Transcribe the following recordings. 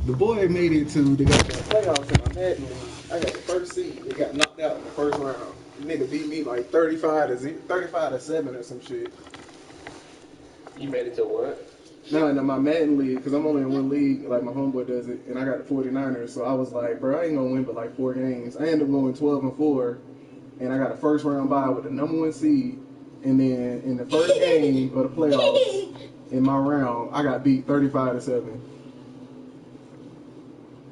The boy made it to the playoffs in my Madden league. I got the first seed. It got knocked out in the first round. Nigga beat me like 35-7 or some shit. You made it to what? No, in my Madden league, because I'm only in one league, like my homeboy does it, and I got the 49ers, so I was like, bro, I ain't gonna win but like 4 games. I ended up going 12-4, and I got a first round bye with the number 1 seed, and then in the first game of the playoffs, in my round, I got beat 35-7.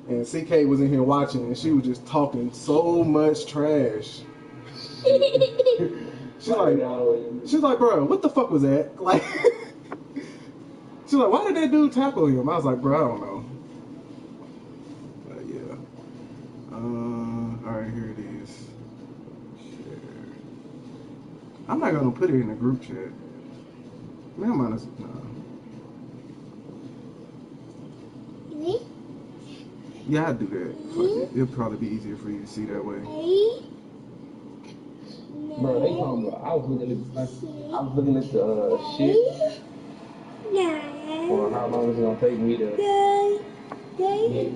And CK was in here watching, and she was just talking so much trash. She's like, bro, what the fuck was that? Like, she's like, why did that dude tackle him? I was like, bro, I don't know. But yeah. All right, here it is. Share. I'm not gonna put it in the group chat. Man, I'm honest. No. Yeah, I'd do that. It'll probably be easier for you to see that way. Bro, they talking about. I was looking at the shit. Or how long is it gonna take me to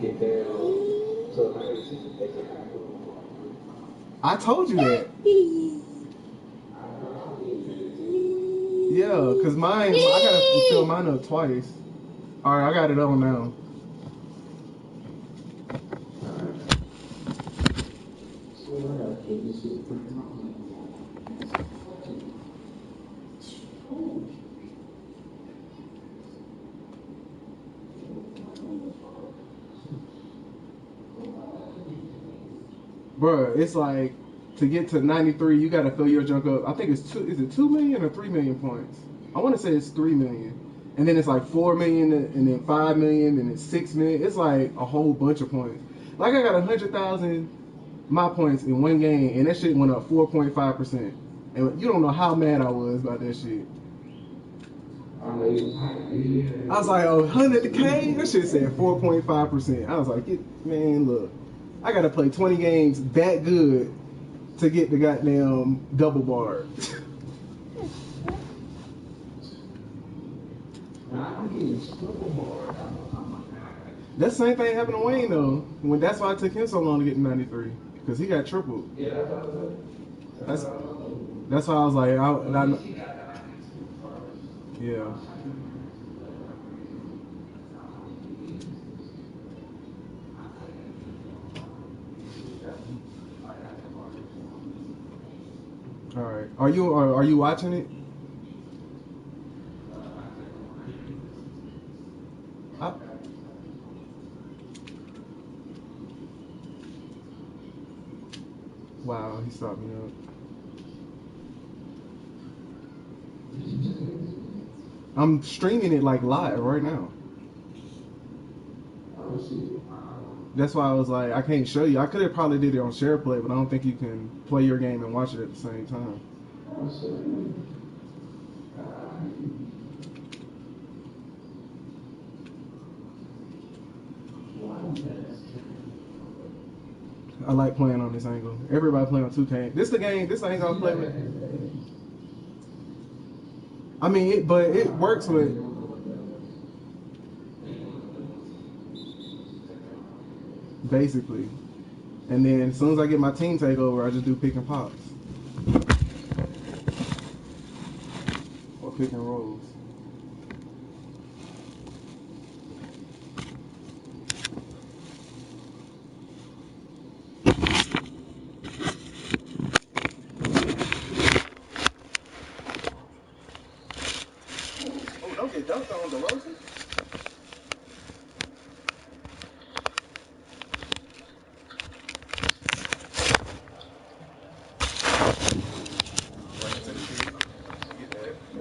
get there? I told you that. Yeah, cause mine, I gotta fill mine up twice. All right, I got it on now. Bruh, it's like to get to 93, you gotta fill your junk up. I think it's 2 million or 3 million points? I want to say it's 3 million, and then it's like 4 million, and then 5 million, and then 6 million. It's like a whole bunch of points. Like I got 100,000 myPoints in one game, and that shit went up 4.5%. And you don't know how mad I was about that shit. I was like, oh, 100K? That shit said 4.5%. I was like, man, look, I gotta play 20 games that good to get the goddamn double bar. That same thing happened to Wayne though. That's why it took him so long to get to 93, because he got tripled. That's why I was like, yeah. All right. Are you watching it? Wow, he stopped me up. I'm streaming it like live right now. That's why I was like, I can't show you. I could have probably did it on SharePlay, but I don't think you can play your game and watch it at the same time. I like playing on this angle. Everybody play on 2K. This the game. This ain't gonna play with. I mean, but it works with. Basically. And then as soon as I get my team takeover, I just do pick and pops. Or pick and rolls. Oh, don't get dunked on the roses.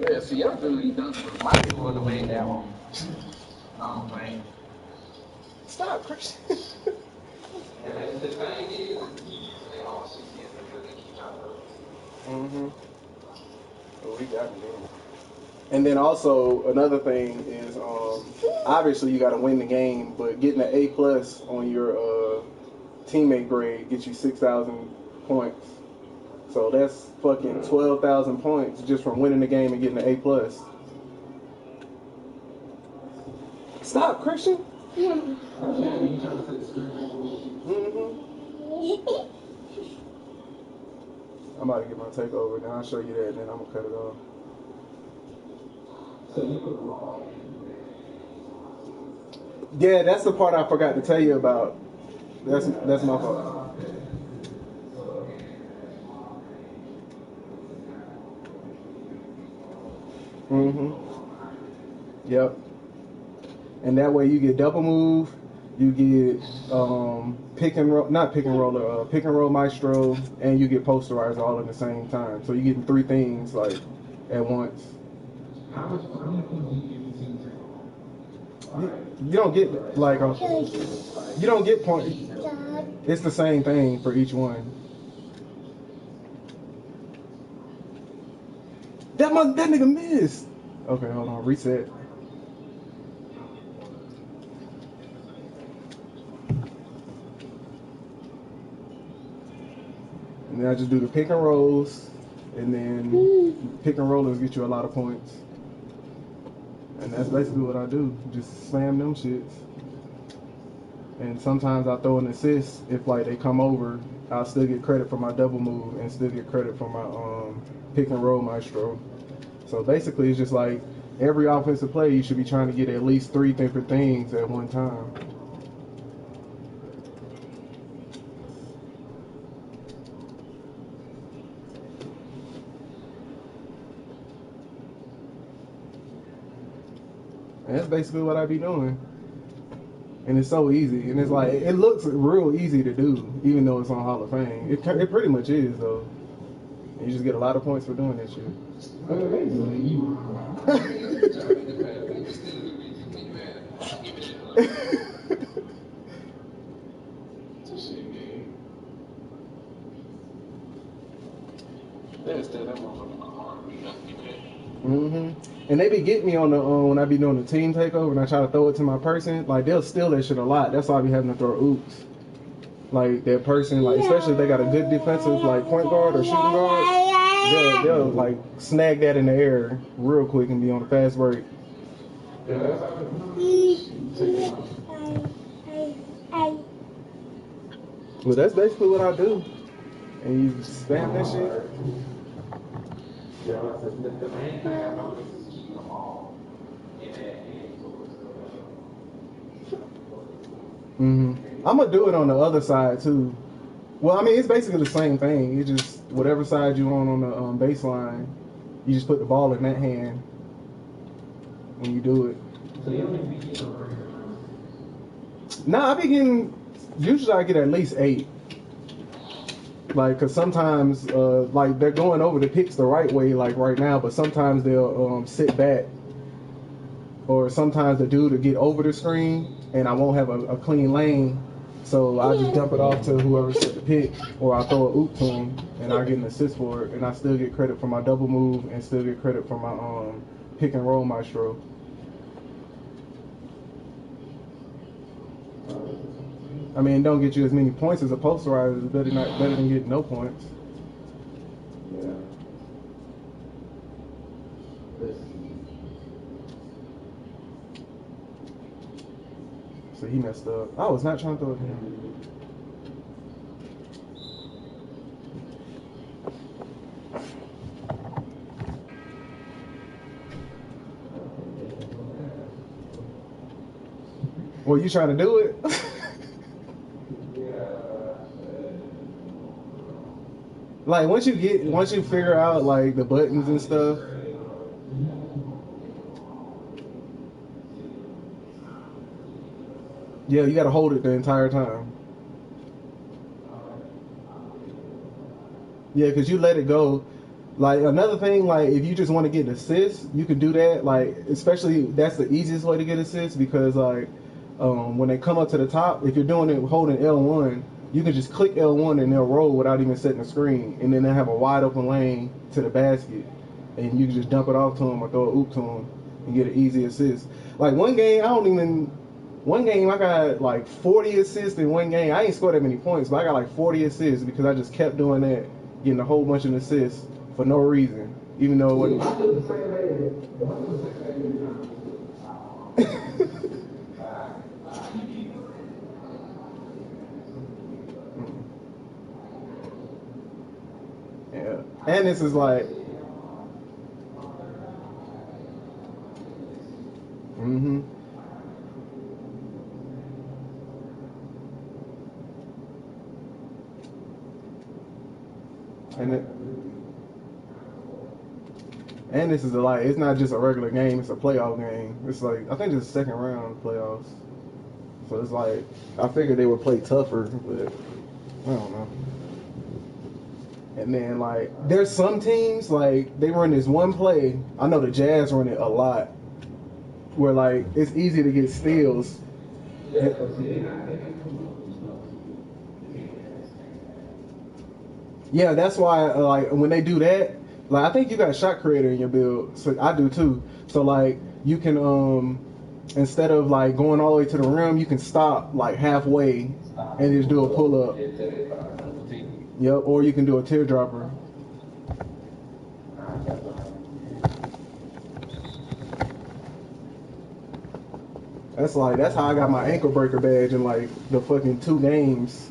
Yeah, see, I'm really done with my people on the way down. Oh, man. Stop, Christian. The thing is, they all see it, they keep trying to. Mm-hmm. Oh, we got it. And then also another thing is, obviously you got to win the game, but getting an A+ on your teammate grade gets you 6,000 points. So that's fucking 12,000 points just from winning the game and getting an A+. Stop, Christian. I'm about to get my takeover, then I'll show you that, and then I'm gonna cut it off. Yeah, that's the part I forgot to tell you about. That's my fault. Yep. And that way you get double move, you get pick and roll, not pick and roller, pick and roll maestro, and you get posterizer all at the same time. So you're getting three things like at once. You don't get like you don't get points. It's the same thing for each one. That nigga missed. Okay, hold on, reset. And then I just do the pick and rolls, and then pick and rollers get you a lot of points. And that's basically what I do. Just spam them shits. And sometimes I throw an assist if like they come over. I'll still get credit for my double move and still get credit for my pick and roll maestro. So basically it's just like every offensive play you should be trying to get at least three different things at one time. And that's basically what I be doing. And it's so easy. And it's like, it looks real easy to do, even though it's on Hall of Fame. It pretty much is, though. And you just get a lot of points for doing that shit. And they be getting me on the when I be doing the team takeover and I try to throw it to my person, like they'll steal that shit a lot. That's why I be having to throw oops. Like that person, like especially if they got a good defensive like point guard or shooting guard, they'll like snag that in the air real quick and be on a fast break. Well, that's basically what I do. And you spam that shit. I'm gonna do it on the other side too. Well, I mean, it's basically the same thing. You just whatever side you on the baseline, you just put the ball in that hand when you do it. Nah, I be getting. Usually, I get at least 8. Like, cause sometimes, like they're going over the picks the right way, like right now, but sometimes they'll sit back, or sometimes the dude will get over the screen, and I won't have a clean lane, so I just dump it off to whoever set the pick, or I throw a oop to him, and I get an assist for it, and I still get credit for my double move, and still get credit for my pick and roll maestro. I mean, don't get you as many points as a posterizer. It's better than getting no points. Yeah. So he messed up. I was not trying to throw it to him. Well, you trying to do it? Like once you figure out like the buttons and stuff. Yeah, you gotta hold it the entire time. Yeah, cause you let it go. Like another thing, like if you just want to get assists, you can do that. Like especially that's the easiest way to get assists because like when they come up to the top, if you're doing it holding L1. You can just click L1 and they'll roll without even setting the screen, and then they have a wide open lane to the basket, and you can just dump it off to them or throw a oop to them and get an easy assist. Like one game I got like 40 assists in one game. I ain't scored that many points, but I got like 40 assists because I just kept doing that, getting a whole bunch of assists for no reason, even though it wasn't. And this is like, mm-hmm. And it, and this is like, it's not just a regular game; it's a playoff game. It's like I think it's the second round playoffs. So it's like I figured they would play tougher, but I don't know. And then like there's some teams like they run this one play. I know the Jazz run it a lot, where like it's easy to get steals. Yeah, that's why like when they do that, like I think you got shot creator in your build, so I do too. So like you can instead of like going all the way to the rim, you can stop like halfway and just do a pull up. Yep, or you can do a teardropper. That's how I got my ankle breaker badge in like the fucking 2 games.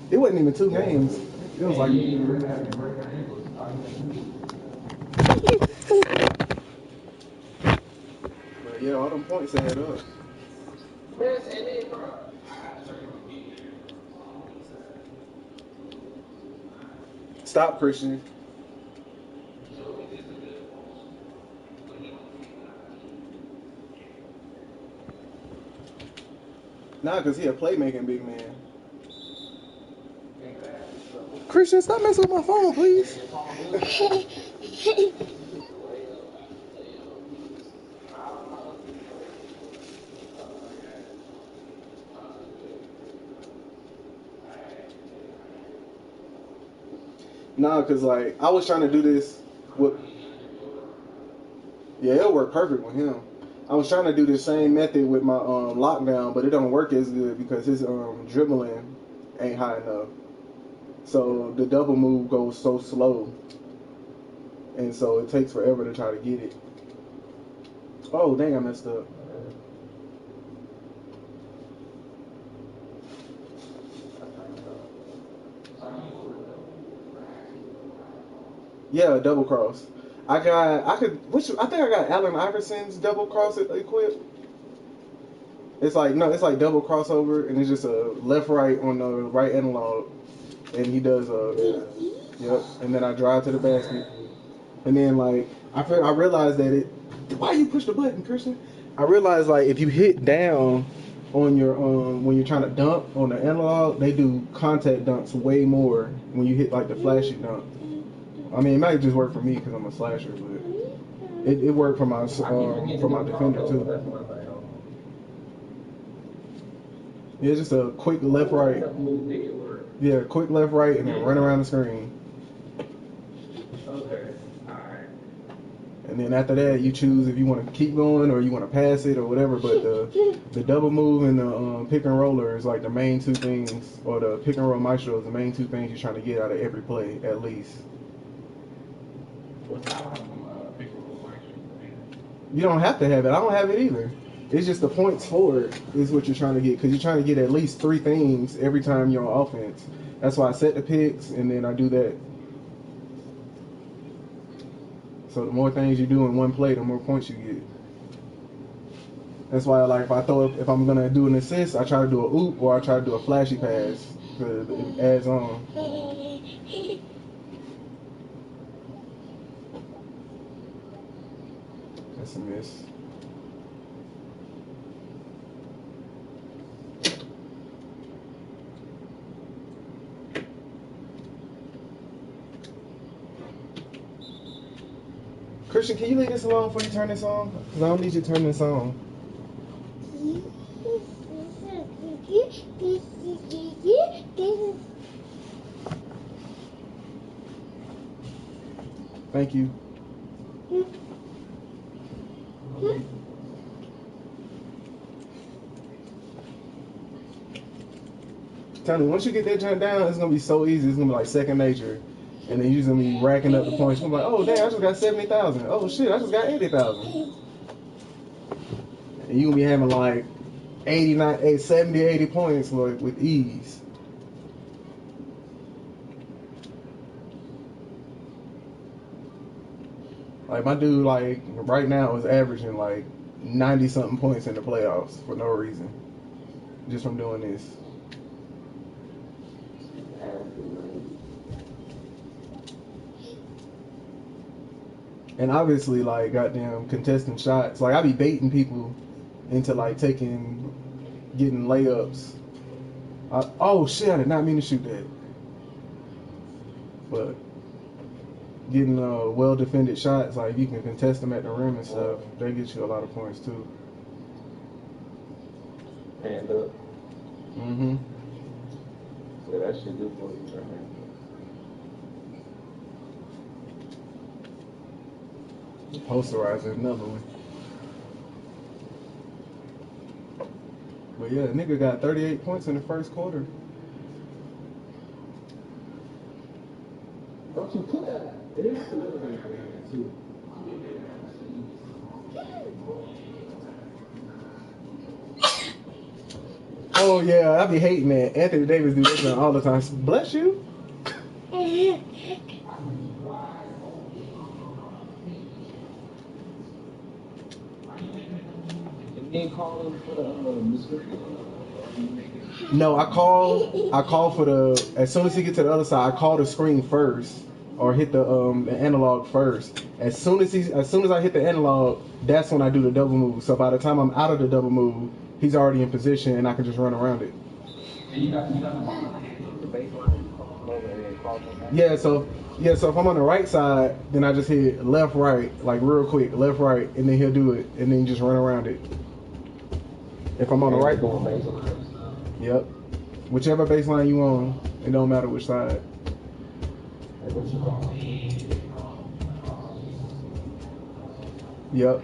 It wasn't even 2 games. It was like but yeah, all them points add up. Stop, Christian. Nah, cause he a playmaking big man. Christian, stop messing with my phone, please. Nah, cause like I was trying to do this with, yeah, it'll work perfect with him. I was trying to do the same method with my lockdown, but it don't work as good because his dribbling ain't high enough. So the double move goes so slow, and so it takes forever to try to get it. Oh dang, I messed up. Yeah, double cross. I think I got Allen Iverson's double cross equipped. It's like no, it's like double crossover, and it's just a left right on the right analog, and he does yep. And then I drive to the basket, and then like I realized that it. Why you push the button, Christian? I realized like if you hit down on your when you're trying to dunk on the analog, they do contact dunks way more when you hit like the flashy dunk. I mean, it might just work for me because I'm a slasher, but it worked for my defender too. Yeah, just a quick left right. Yeah, quick left right, and then run around the screen. And then after that, you choose if you want to keep going or you want to pass it or whatever. But the double move and the pick and roller is like the main 2 things, or the pick and roll maestro is the main 2 things you're trying to get out of every play at least. You don't have to have it. I don't have it either. It's just the points for it is what you're trying to get, because you're trying to get at least 3 things every time you're on offense. That's why I set the picks and then I do that. So the more things you do in one play, the more points you get. That's why like if I'm gonna do an assist, I try to do a oop or I try to do a flashy pass because it adds on. That's a miss. Christian, can you leave this alone before you turn this on? Because I don't need you to turn this on. Thank you. Tell me, once you get that jump down, it's gonna be so easy. It's gonna be like second nature, and then you're just gonna be racking up the points. I'm like, oh damn, I just got 70,000. Oh shit, I just got 80,000. And you gonna be having like 89, 70, 80 points like with ease. Like my dude, like right now is averaging like 90 something points in the playoffs for no reason, just from doing this. And obviously, like goddamn contesting shots. Like I be baiting people into like getting layups. Oh shit! I did not mean to shoot that. But getting well defended shots, like you can contest them at the rim and stuff. They get you a lot of points too. Hand up. Mm-hmm. Yeah, that shit do for you, man. Posterizer, another one. But yeah, nigga got 38 points in the first quarter. Don't you put that? It is a little bit too. Oh yeah, I be hating that. Anthony Davis do this all the time. Bless you. And then call him for the screen. No, I call for the, as soon as he gets to the other side, I call the screen first or hit the analog first. As soon as I hit the analog, that's when I do the double move. So by the time I'm out of the double move, he's already in position and I can just run around it. And you got the baseline over and cross him. So if I'm on the right side, then I just hit left, right, like real quick, left, right, and then he'll do it, and then just run around it. If I'm on the right, yep. Whichever baseline you on, it don't matter which side. Yep.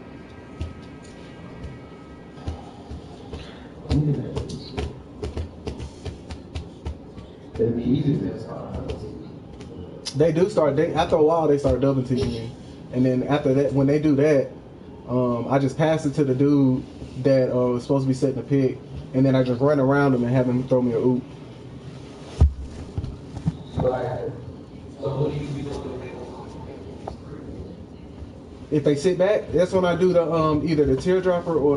They do start. After a while, they start double teaming me, and then after that, when they do that, I just pass it to the dude that was supposed to be setting the pick, and then I just run around him and have him throw me a oop. If they sit back, that's when I do the either the teardropper or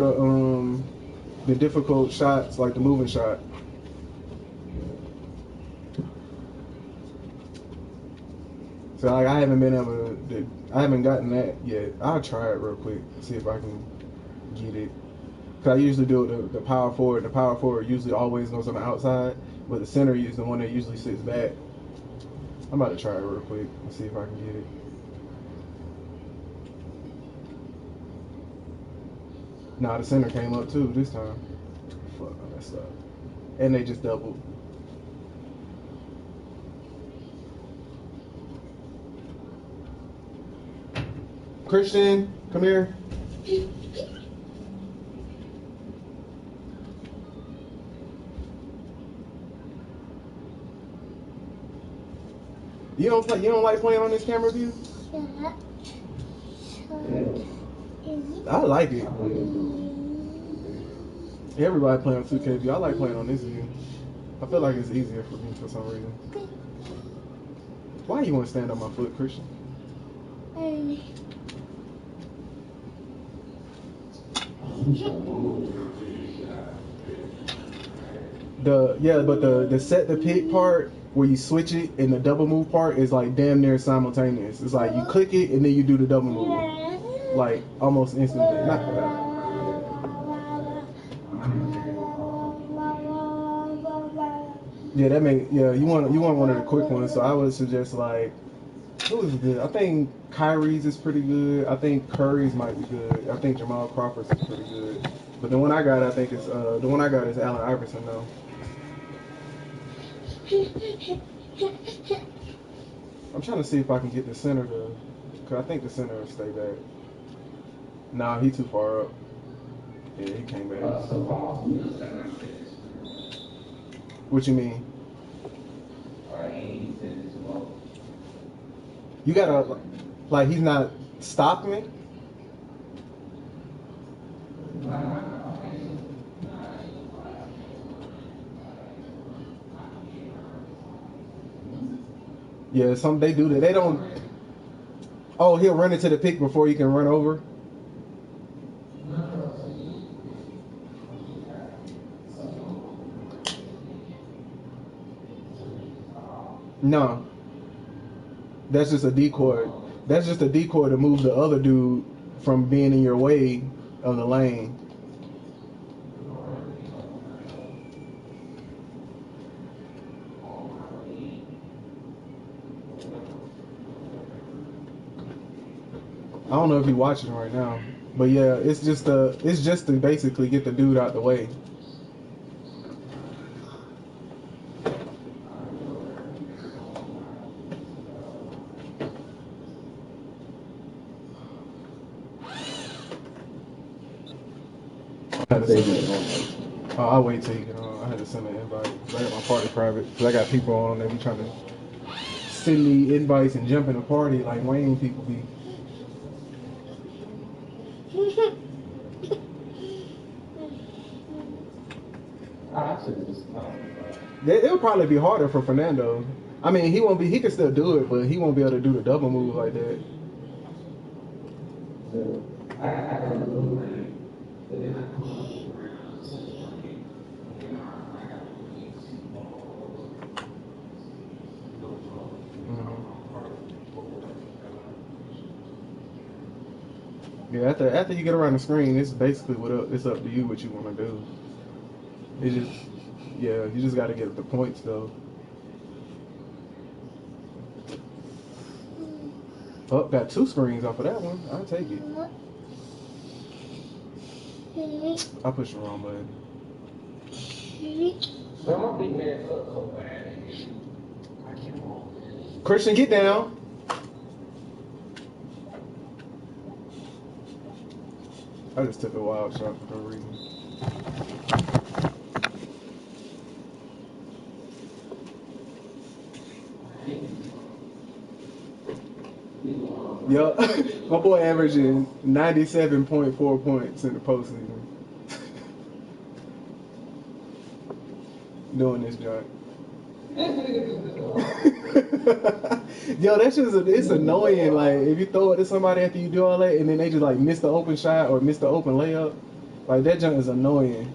the difficult shots, like the moving shot. So like I haven't been able to, I haven't gotten that yet. I'll try it real quick, see if I can get it. Cause I usually do it the power forward. The power forward usually always goes on the outside, but the center is the one that usually sits back. I'm about to try it real quick and see if I can get it. Nah, the center came up too this time. Fuck, I messed up. And they just doubled. Christian, come here. You don't like playing on this camera view? I like it. Everybody playing on 2K view. I like playing on this view. I feel like it's easier for me for some reason. Why you want to stand on my foot, Christian? But the set the pick part where you switch it and the double move part is like damn near simultaneous. It's like you click it and then you do the double move, like almost instantly. Not that. You want one of the quick ones. So I would suggest like, who is good? I think Kyrie's is pretty good. I think Curry's might be good. I think Jamal Crawford's is pretty good. But the one I got, I think is Allen Iverson though. I'm trying to see if I can get the center to, cause I think the center will stay back. Nah, he too far up. Yeah, he came back. What you mean? You gotta, like, he's not stopping me? Yeah, they do that. They don't. Oh, he'll run into the pick before he can run over. No, that's just a decoy. That's just a decoy to move the other dude from being in your way of the lane. I don't know if you're watching right now, but yeah, it's just to basically get the dude out the way. I'll wait till you get on. I had to send an invite because I got my party private. Because I got people on there be trying to send me invites and jump in a party like Wayne people be. It'll probably be harder for Fernando. I mean, he won't be. He can still do it, but he won't be able to do the double move like that. Yeah, after you get around the screen, it's basically it's up to you what you want to do. It just, yeah, you just got to get the points though. Oh, got 2 screens off of that one. I'll take it. I pushed the wrong button. Christian, get down. I just took a wild shot for no reason. Yup, my boy averaging 97.4 points in the postseason. Doing this joint. Yo, that's just it's annoying. Like if you throw it to somebody after you do all that, and then they just like miss the open shot or miss the open layup, like that junk is annoying.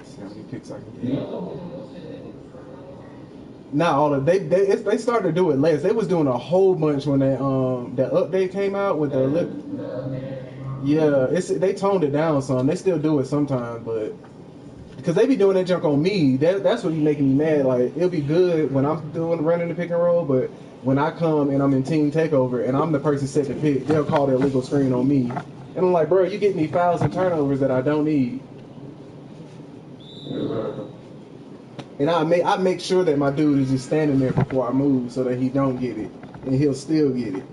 See how many picks I can get. Not all of they started to do it less. They was doing a whole bunch when that update came out with the lip. Yeah, they toned it down some. They still do it sometimes, but because they be doing that junk on me, that's what be making me mad. Like it'll be good when I'm running the pick and roll, but when I come and I'm in team takeover and I'm the person set to pick, they'll call their legal screen on me, and I'm like, bro, you getting me fouls and turnovers that I don't need. And I make sure that my dude is just standing there before I move so that he don't get it, and he'll still get it.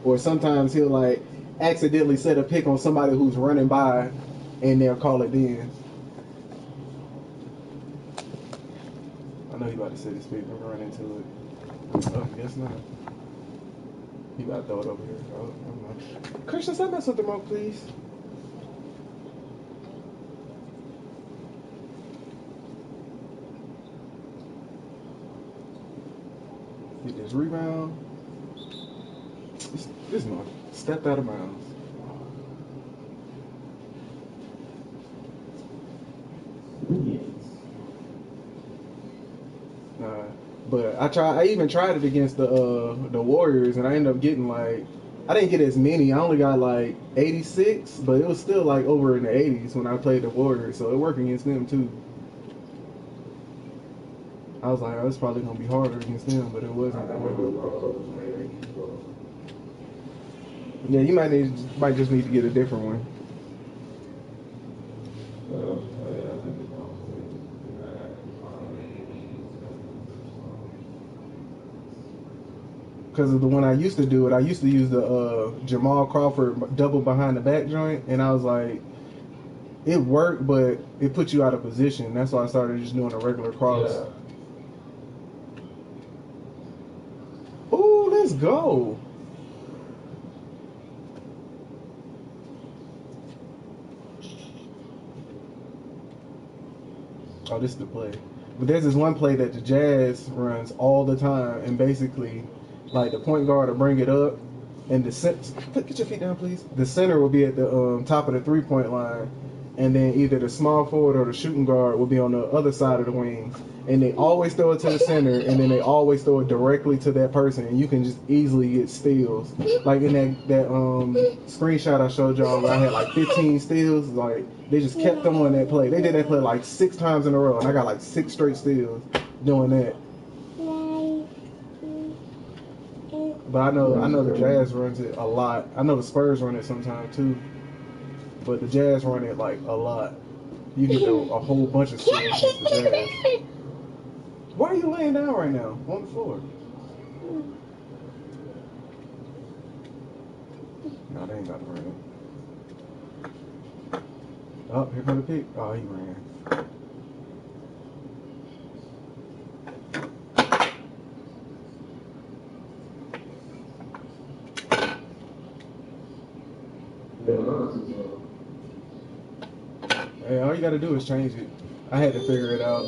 Or sometimes he'll like accidentally set a pick on somebody who's running by, and they'll call it then. I know he about to set his pick. I'm gonna run into it. Oh, guess not. He about to throw it over here. Oh, never mind. Christian, send us something more, please. Get this rebound. This one stepped out of bounds. But I even tried it against the Warriors, and I ended up getting like, I didn't get as many. I only got like 86, but it was still like over in the 80s when I played the Warriors, so it worked against them too. I was like, oh, it's probably gonna be harder against them, but it wasn't. Yeah, you might just need to get a different one. Because of the one I used to do it, I used to use the Jamal Crawford double behind the back joint, and I was like, it worked, but it put you out of position. That's why I started just doing a regular cross. Yeah. Ooh, let's go. Oh, this is the play. But there's this one play that the Jazz runs all the time, and basically, like the point guard will bring it up, and get your feet down, please. The center will be at the top of the 3-point line, and then either the small forward or the shooting guard will be on the other side of the wing, and they always throw it to the center, and then they always throw it directly to that person, and you can just easily get steals. Like in that screenshot I showed y'all where I had like 15 steals, like they just kept throwing that play. They did that play like 6 times in a row, and I got like 6 straight steals doing that. But I know the Jazz runs it a lot. I know the Spurs run it sometimes too. But the Jazz run it like a lot. You get a whole bunch of steals against the Jazz. Why are you laying down right now on the floor? No, they ain't got to run it. Oh, here comes the pick. Oh, he ran. Hey, all you gotta do is change it. I had to figure it out.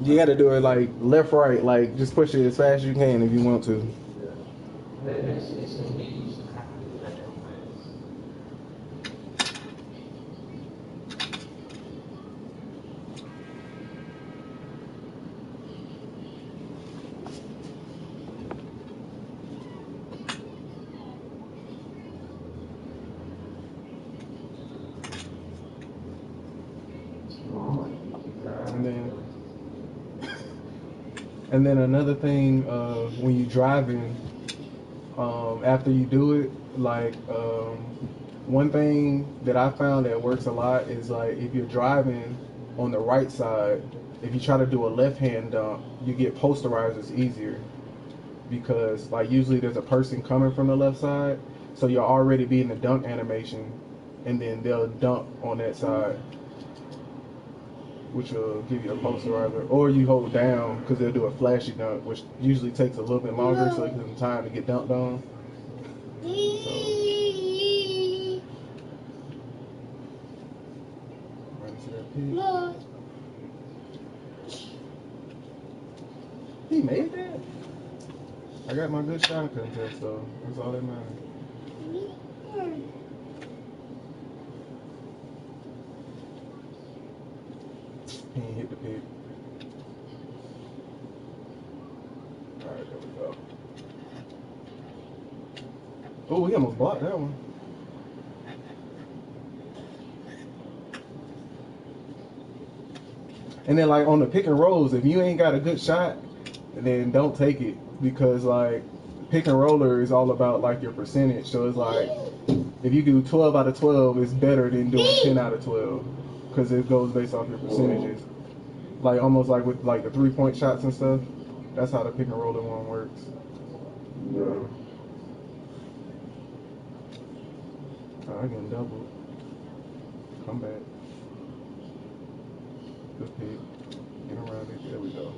You gotta do it like left, right, like just push it as fast as you can if you want to. And then another thing, when you're driving, after you do it, like one thing that I found that works a lot is like if you're driving on the right side, if you try to do a left hand dunk, you get posterizers easier because like usually there's a person coming from the left side, so you'll already be in the dunk animation, and then they'll dunk on that side, which will give you a posterizer, or you hold down because they'll do a flashy dunk, which usually takes a little bit longer, so it gives them time to get dunked on. So. Right into that pick. He made that? I got my good shot contest, so that's all that matters. He ain't hit the pick. Alright, there we go. Oh, he almost blocked that one. And then like on the pick and rolls, if you ain't got a good shot, then don't take it, because like pick and roller is all about like your percentage. So it's like if you do 12 out of 12, it's better than doing 10 out of 12, because it goes based off your percentages. Like almost like with like the 3-point shots and stuff. That's how the pick and roller one works. Yeah. Oh, I getting doubled. Come back. Good pick. Get around it. There we go.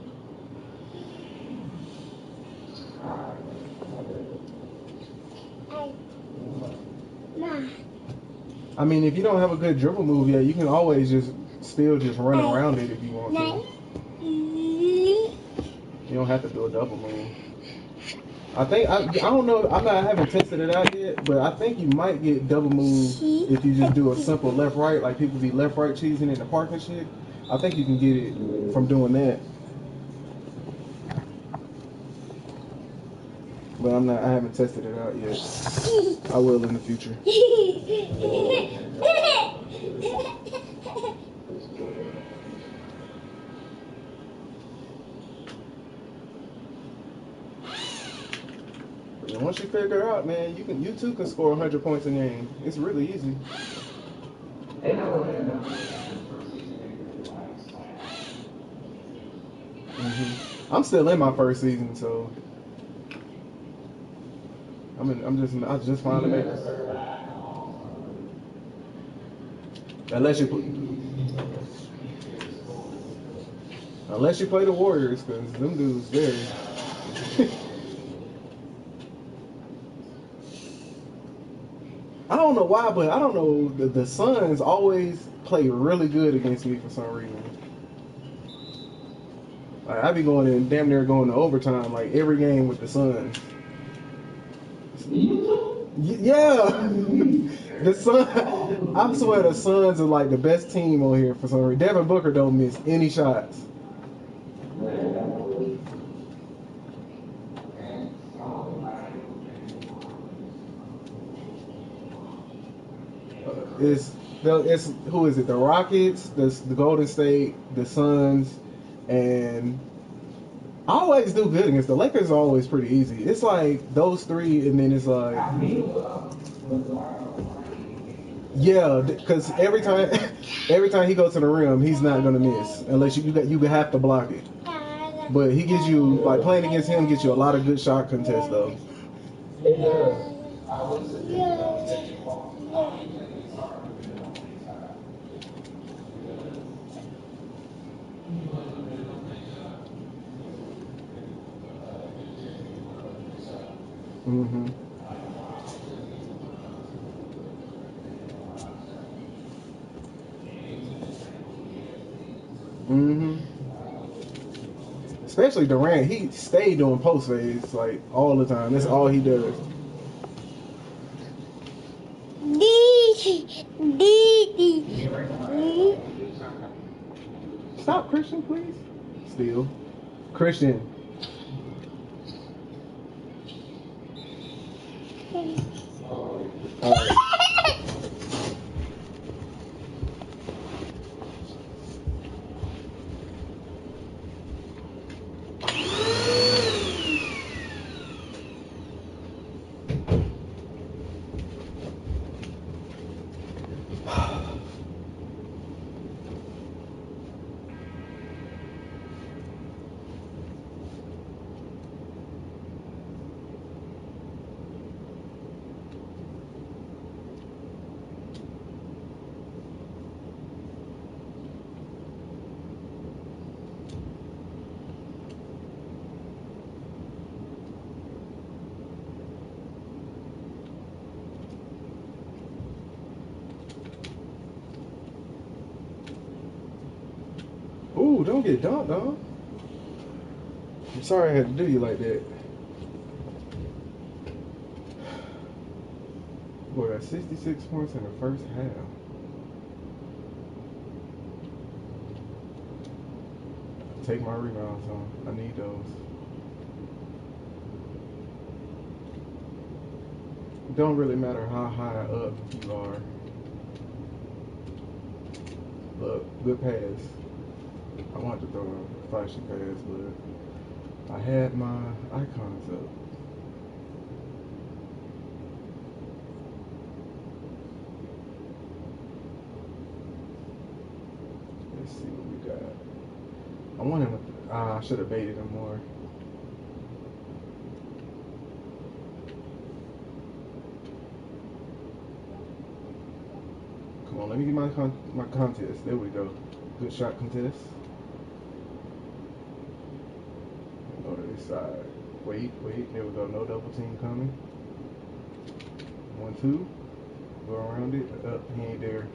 I mean, if you don't have a good dribble move yet, you can always still run around it if you want to. You don't have to do a double move. I don't know. I haven't tested it out yet, but I think you might get double moves if you just do a simple left right, like people be left right cheesing in the park and shit. I think you can get it from doing that. But I haven't tested it out yet. I will in the future. And once you figure it out, man, you too can score 100 points a game. It's really easy. I'm still in my first season, so I just finally made it. Unless you put. Unless you play the Warriors, because them dudes there. I don't know why, but I don't know. The Suns always play really good against me for some reason. Like, I be going in damn near going to overtime like every game with the Suns. Yeah, the Sun. I swear the Suns are like the best team on here for some reason. Devin Booker don't miss any shots. It's who is it? The Rockets, the Golden State, the Suns, and I always do good against the Lakers. Are always pretty easy. It's like those three, and then it's like, yeah, because every time he goes to the rim, he's not gonna miss unless you have to block it. But he gives you like playing against him gets you a lot of good shot contests though. Mhm. Mhm. Especially Durant, he stayed doing post fades like all the time. That's all he does. Stop, Christian, please. Still, Christian. All right. Ooh, don't get dunked on. I'm sorry I had to do you like that. Boy, got 66 points in the first half. Take my rebounds on. I need those. It don't really matter how high up you are. Look, good pass. I wanted to throw a flashy pass, but I had my icons up. Let's see what we got. I want him to, I should have baited him more. Come on, let me get my contest. There we go. Good shot contest. Go to this side. Wait. There we go. No double team coming. 1-2. Go around it. Up. He ain't there.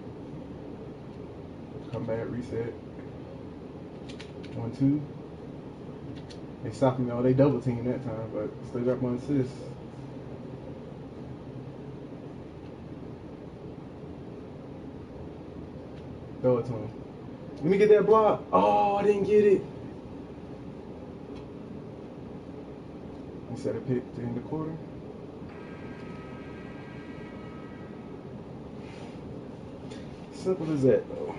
Come back. Reset. 1-2. They stopped me. Oh, they double teamed that time, but still got my assist. Throw it to him. Let me get that block. Oh, I didn't get it. He set a pick to end the quarter. Simple as that, though.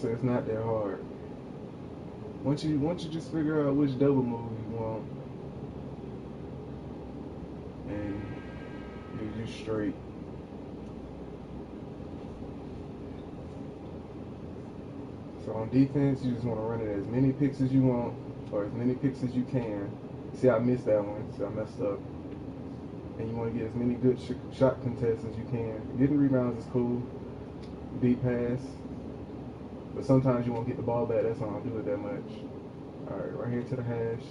So it's not that hard. Once you just figure out which double move you want, and you're straight. So on defense, you just want to run it as many picks as you want, or as many picks as you can. See, I missed that one. See, I messed up. and you want to get as many good shot contests as you can. Getting rebounds is cool, deep pass, but sometimes you won't get the ball back. That's why I don't do it that much. All right, right here to the hash.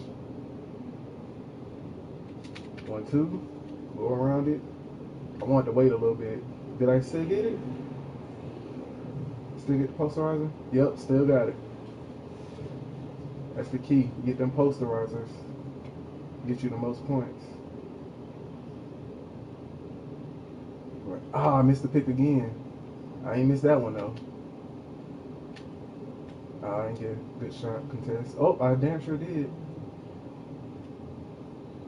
1, 2, go around it. I want to wait a little bit. Did I still get it? Still get the posterizer? Yep, still got it. That's the key. Get them posterizers. Get you the most points. Right. Ah, I missed the pick again. I ain't missed that one though. I didn't get a good shot contest. Oh, I damn sure did.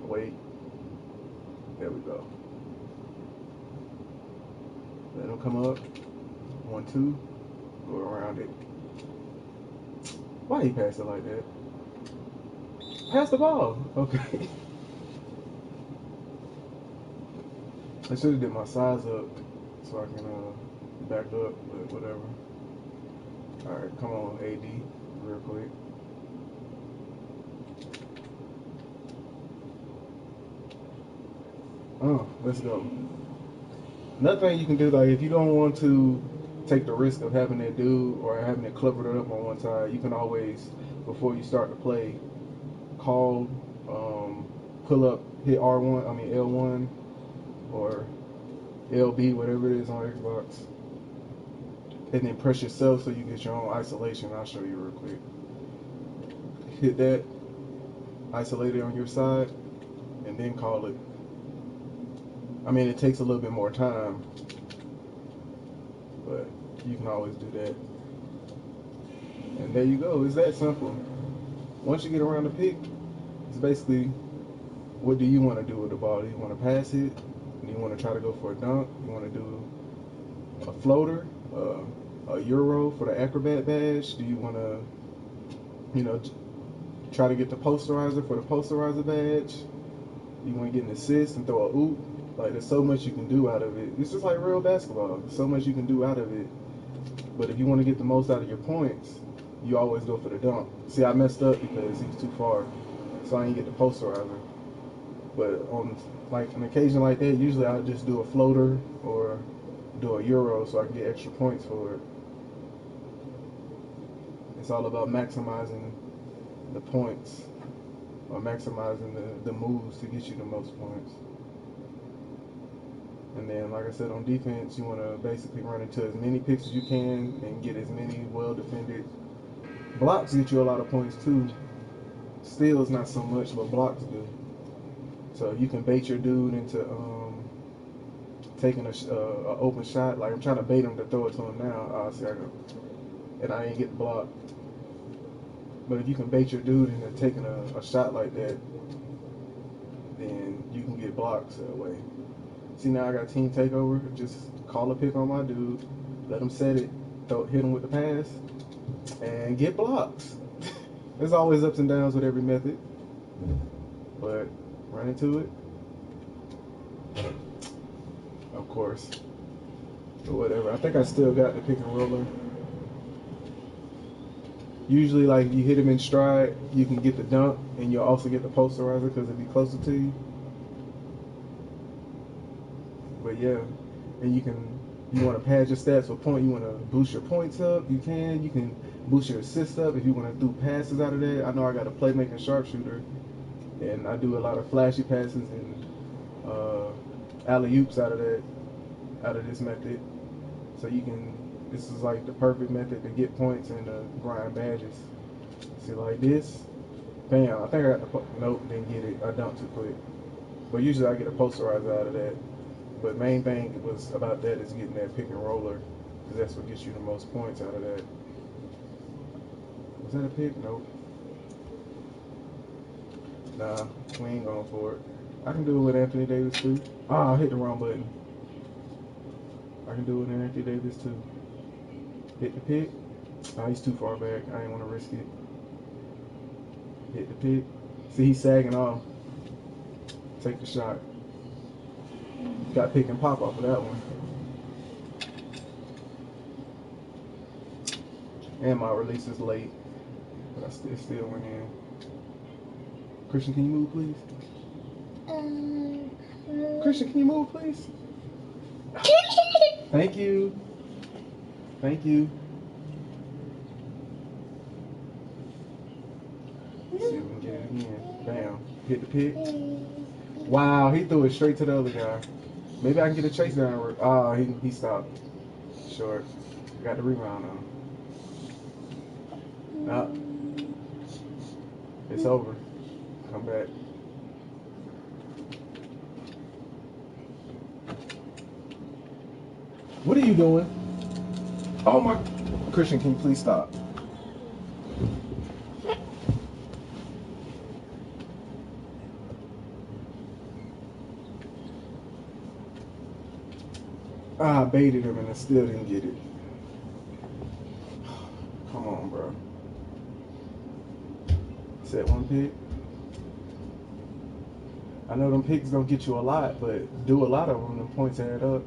Wait. There we go. Let them come up. 1, 2. Go around it. Why he passed it like that? Pass the ball. Okay. I should have did my size up so I can back up, but whatever. All right, come on, AD, real quick. Let's go. Another thing you can do, like if you don't want to take the risk of having that dude or having it cluttered up on one side, you can always, before you start to play, call, pull up, hit R1, I mean L1 or LB, whatever it is on Xbox, and then press yourself so you get your own isolation. I'll show you real quick. Hit that, isolate it on your side, and then call it. I mean, it takes a little bit more time, but you can always do that. And there you go. It's that simple. Once you get around the pick, it's basically, what do you want to do with the ball? Do you want to pass it? Do you want to try to go for a dunk? You want to do a floater, a Euro for the acrobat badge? Do you want to, try to get the posterizer for the posterizer badge? You want to get an assist and throw a oop? Like, there's so much you can do out of it. It's just like real basketball. There's so much you can do out of it. But if you want to get the most out of your points, you always go for the dunk. See, I messed up because he was too far, so I didn't get the posterizer. But on like an occasion like that, usually I'll just do a floater or do a Euro so I can get extra points for it. It's all about maximizing the points or maximizing the moves to get you the most points. And then, like I said, on defense, you want to basically run into as many picks as you can and get as many well-defended. Blocks get you a lot of points, too. Steals, not so much, but blocks do. So you can bait your dude into taking an open shot. Like, I'm trying to bait him to throw it to him now. See, and I ain't get the block. But if you can bait your dude into taking a shot like that, then you can get blocks that way. See, now I got team takeover. Just call a pick on my dude, let him set it, hit him with the pass, and get blocks. There's always ups and downs with every method, but run into it, of course. But whatever. I think I still got the pick and roller. Usually, like, you hit him in stride, you can get the dunk, and you'll also get the posterizer because it'll be closer to you. But yeah, and you want to pad your stats with point. You want to boost your points up. You can boost your assists up if you want to do passes out of that. I know I got a playmaking sharpshooter, and I do a lot of flashy passes and alley-oops out of this method. So this is like the perfect method to get points and grind badges. See, like this, bam, I think I got nope, didn't get it. I dumped too quick. But usually I get a posterizer out of that. But main thing was about that is getting that pick and roller, because that's what gets you the most points out of that. Was that a pick? Nope. Nah, we ain't going for it. I can do it with Anthony Davis too. Ah, I hit the wrong button. I can do it with Anthony Davis too. Hit the pick. Ah, he's too far back. I ain't want to risk it. Hit the pick. See, he's sagging off. Take the shot. Got pick and pop off of that one. And my release is late, but I still went in. Christian, can you move, please? Christian, can you move, please? Thank you. Thank you. Let's see if we can get it again. Bam. Hit the pick. Wow, he threw it straight to the other guy. Maybe I can get a chase down. Oh, he stopped. Short. Got the rebound on. Up. It's over. Come back. What are you doing? Oh my. Christian, can you please stop? I baited him and I still didn't get it. Come on, bro. Set one pick. I know them picks don't get you a lot, but do a lot of them. Them points add up.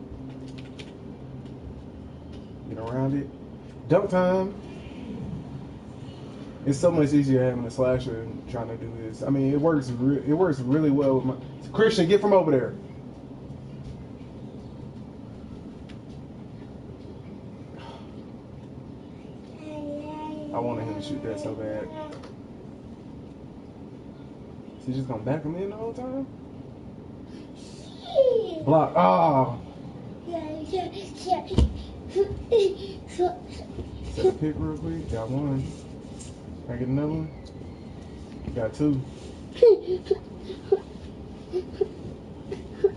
Get around it. Dunk time. It's so much easier having a slasher and trying to do this. I mean, it works really well with my Christian. Get from over there. I wanted him to shoot that so bad. Is he just gonna back him in the whole time? Block. Oh. Set a pick real quick. Got one. Can I get another one? Got two.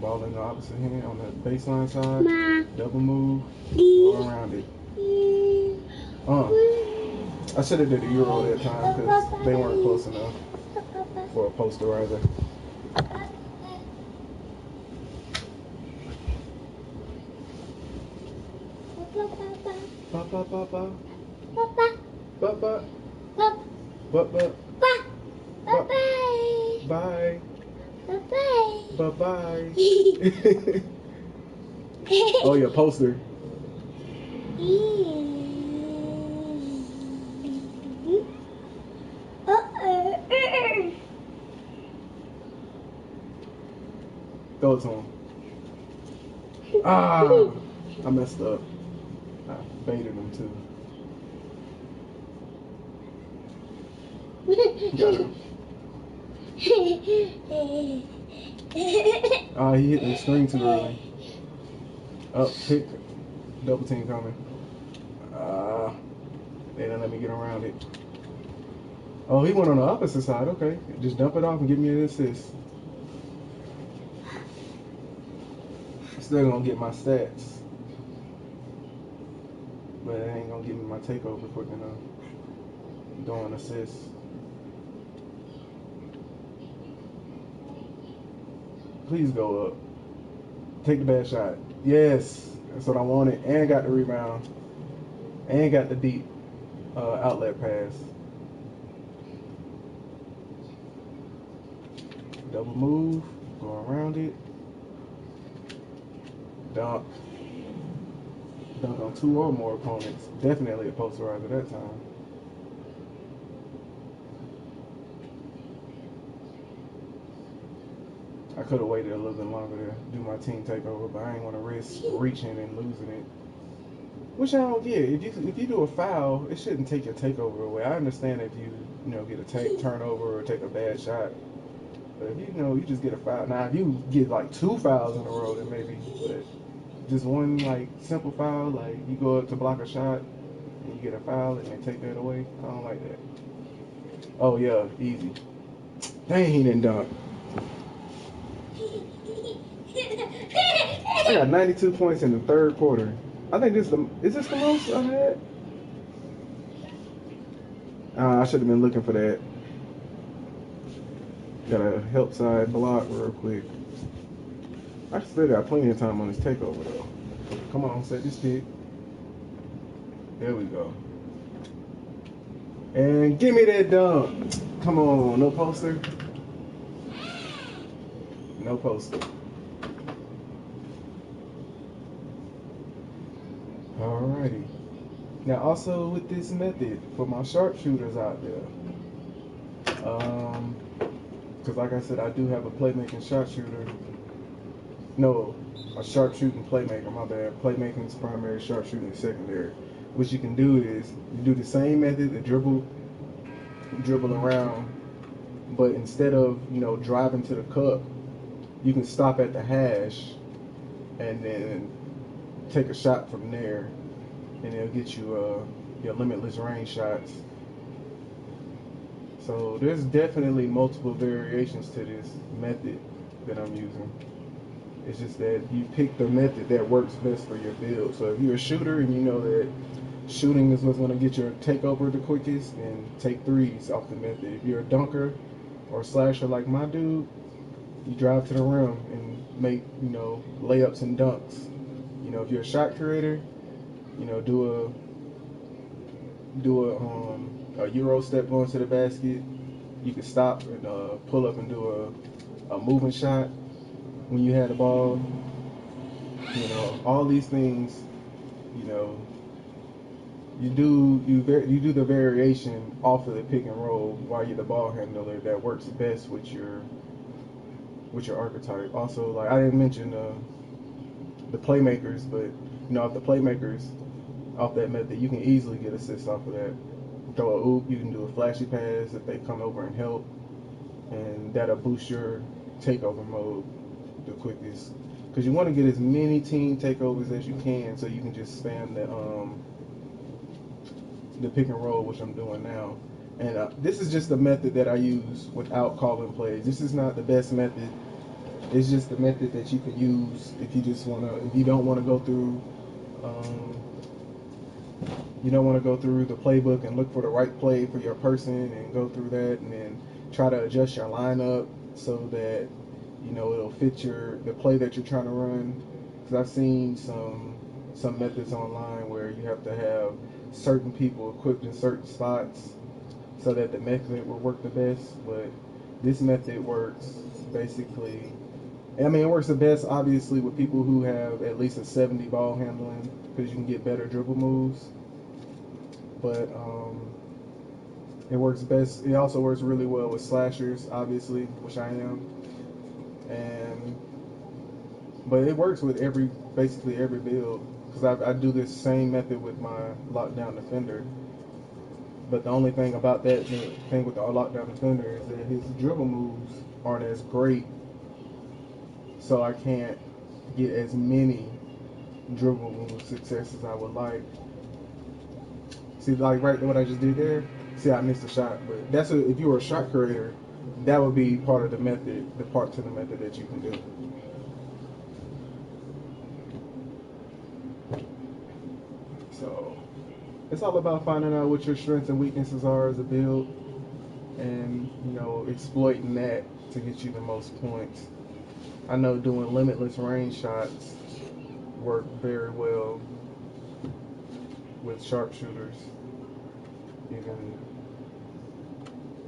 Ball in the opposite hand on the baseline side. Double move. Go around it. I should have did a Euro that time because they weren't close enough for a posterizer. Ba ba ba ba. Ba ba. Ba ba. Bye. Bye bye. Oh yeah, poster. Throw it to him. Ah, I messed up. I baited him too. Got him. Ah, he hit the screen too early. Up, pick. Double team coming. They didn't let me get around it. Oh, he went on the opposite side. Okay. Just dump it off and give me an assist. Still gonna get my stats. But it ain't gonna give me my takeover quick enough. Doing assists. Please go up. Take the bad shot. Yes. That's what I wanted. And got the rebound. And got the deep outlet pass. Double move. Go around it. Dunk. Dunk on two or more opponents. Definitely a posterizer that time. I could have waited a little bit longer to do my team takeover, but I ain't want to risk reaching and losing it. Which I don't get. If you do a foul, it shouldn't take your takeover away. I understand if you get a turnover or take a bad shot. But if you just get a foul. Now if you get like 2 fouls in a row, then maybe. But just one like simple foul, like you go up to block a shot and you get a foul and they take that away. I don't like that. Oh yeah, easy. Dang, he didn't dunk. I got 92 points in the third quarter. I think is this the most I had? I should have been looking for that. Got a help side block real quick. I still got plenty of time on this takeover though. Come on, set this pick. There we go. And give me that dunk. Come on, no poster. No poster. Alrighty. Now also with this method for my sharpshooters out there, because like I said, I do have a playmaking sharpshooter No, a sharpshooting playmaker. My bad. Playmaking is primary, sharpshooting is secondary. What you can do is you do the same method, the dribble around, but instead of driving to the cup, you can stop at the hash and then take a shot from there, and it'll get you your limitless range shots. So there's definitely multiple variations to this method that I'm using. It's just that you pick the method that works best for your build. So if you're a shooter and you know that shooting is what's going to get your takeover the quickest, then take threes off the method. If you're a dunker or a slasher like my dude, you drive to the rim and make layups and dunks. If you're a shot creator, do a Euro step going to the basket. You can stop and pull up and do a moving shot when you had the ball. All these things. You do the variation off of the pick and roll while you're the ball handler that works best with your archetype. Also, like I didn't mention the playmakers, but if the playmakers off that method, you can easily get assists off of that. Throw a oop, you can do a flashy pass if they come over and help, and that'll boost your takeover mode the quickest. Because you want to get as many team takeovers as you can, so you can just spam the pick and roll, which I'm doing now. And this is just the method that I use without calling plays. This is not the best method. It's just the method that you can use if you don't want to go through. You don't want to go through the playbook and look for the right play for your person and go through that and then try to adjust your lineup so that it'll fit the play that you're trying to run. Because I've seen some methods online where you have to have certain people equipped in certain spots so that the method will work the best. But this method works basically. I mean, it works the best obviously with people who have at least a 70 ball handling because you can get better dribble moves. But it works best. It also works really well with slashers, obviously, which I am. But it works with basically every build because I do this same method with my lockdown defender. But the only thing about the thing with the lockdown defender is that his dribble moves aren't as great, so I can't get as many dribble move success as I would like. See, like right what I just did there. See, I missed a shot, but if you were a shot creator, that would be part of the method, the part to the method that you can do. So it's all about finding out what your strengths and weaknesses are as a build, and exploiting that to get you the most points. I know doing limitless range shots work very well with sharpshooters. You can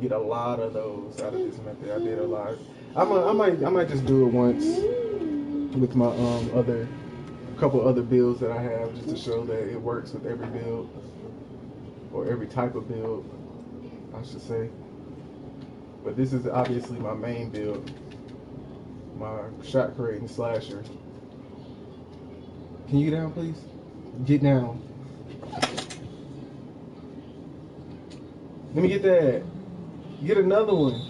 get a lot of those out of this method. I did a lot. I might just do it once with my couple other builds that I have just to show that it works with every build or every type of build, I should say. But this is obviously my main build, my shot creating slasher. Can you get down, please? Get down. Let me get that. Get another one.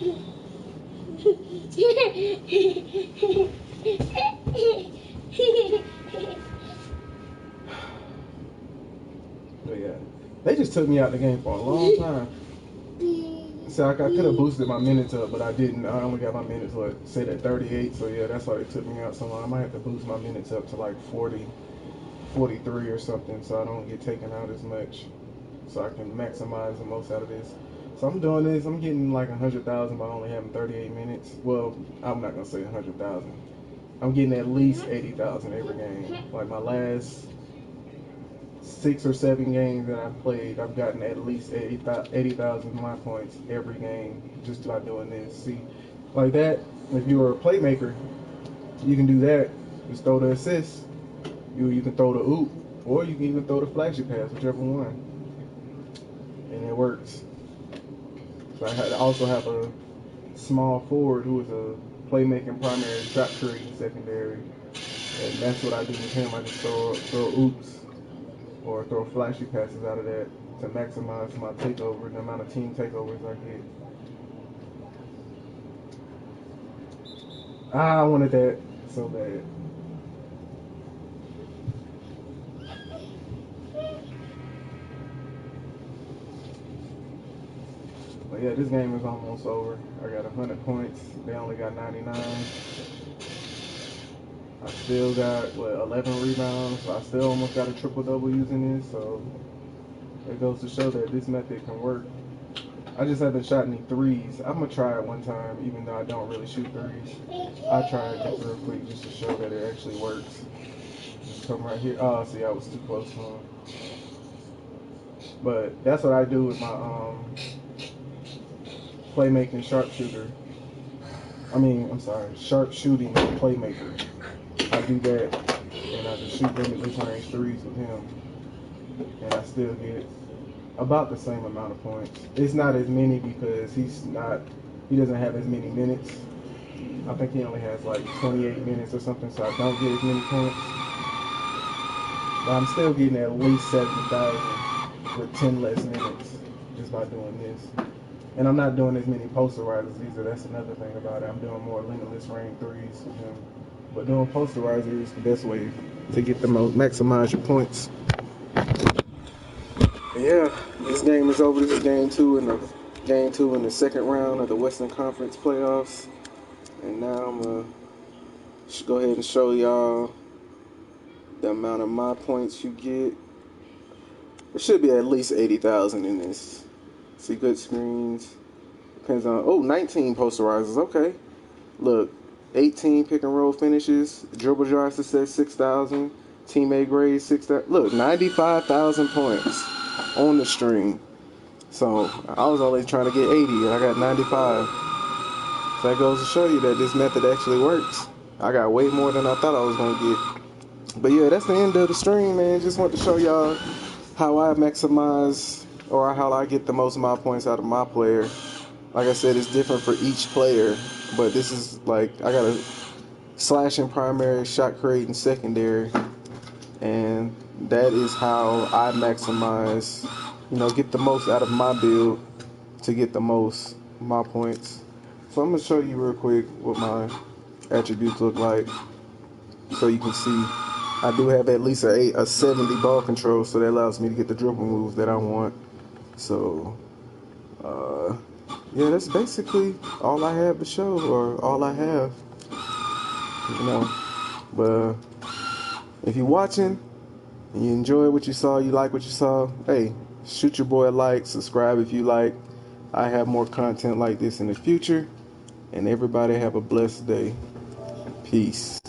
But yeah, they just took me out the game for a long time. So I could have boosted my minutes up, but I didn't. I only got my minutes, say at 38. So yeah, that's why they took me out so long. I might have to boost my minutes up to like 40, 43 or something, so I don't get taken out as much, so I can maximize the most out of this. So I'm doing this. I'm getting like 100,000 by only having 38 minutes. Well, I'm not gonna say 100,000. I'm getting at least 80,000 every game. Like my last 6 or 7 games that I've played, I've gotten at least 80,000 myPoints every game just by doing this. See, like that, if you're a playmaker, you can do that. Just throw the assist. You can throw the oop, or you can even throw the flashy pass, whichever one. And it works. So I also have a small forward who is a playmaking primary, shot creating secondary. And that's what I do with him. I just throw oops or throw flashy passes out of that to maximize my takeover, the amount of team takeovers I get. I wanted that so bad. But yeah, this game is almost over. I got 100 points. They only got 99. I still got, 11 rebounds. I still almost got a triple-double using this. So it goes to show that this method can work. I just haven't shot any threes. I'm going to try it one time, even though I don't really shoot threes. I'll try it just real quick just to show that it actually works. Just come right here. Oh, see, I was too close to him. But that's what I do with my playmaking sharpshooter. Sharp shooting playmaker. I do that, and I just shoot limitless range threes with him, and I still get about the same amount of points. It's not as many because he doesn't have as many minutes. I think he only has like 28 minutes or something, so I don't get as many points. But I'm still getting at least 70,000 with 10 less minutes just by doing this. And I'm not doing as many posterizers either. That's another thing about it. I'm doing more limitless range threes with him. But doing posterizer is the best way to get the most, maximize your points. Yeah, this game is over. This is game two in the second round of the Western Conference playoffs. And now I'm gonna go ahead and show y'all the amount of my points you get. There should be at least 80,000 in this. See, good screens. Depends on 19 posterizers. Okay, look. 18 pick and roll finishes, dribble drive success 6,000, teammate grade 6,000. Look, 95,000 points on the stream. So I was always trying to get 80, and I got 95. So that goes to show you that this method actually works. I got way more than I thought I was gonna get. But yeah, that's the end of the stream, man. Just want to show y'all how I maximize or how I get the most of my points out of my player. Like I said, it's different for each player, but this is like I got a slashing primary, shot creating secondary, and that is how I maximize, get the most out of my build to get the most of my points. So I'm gonna show you real quick what my attributes look like, so you can see I do have at least a 70 ball control, so that allows me to get the dribble moves that I want. So. Yeah, that's basically all I have to show, or all I have, But if you're watching and you enjoy what you saw, you like what you saw, hey, shoot your boy a like, subscribe if you like. I have more content like this in the future, and everybody have a blessed day. Peace.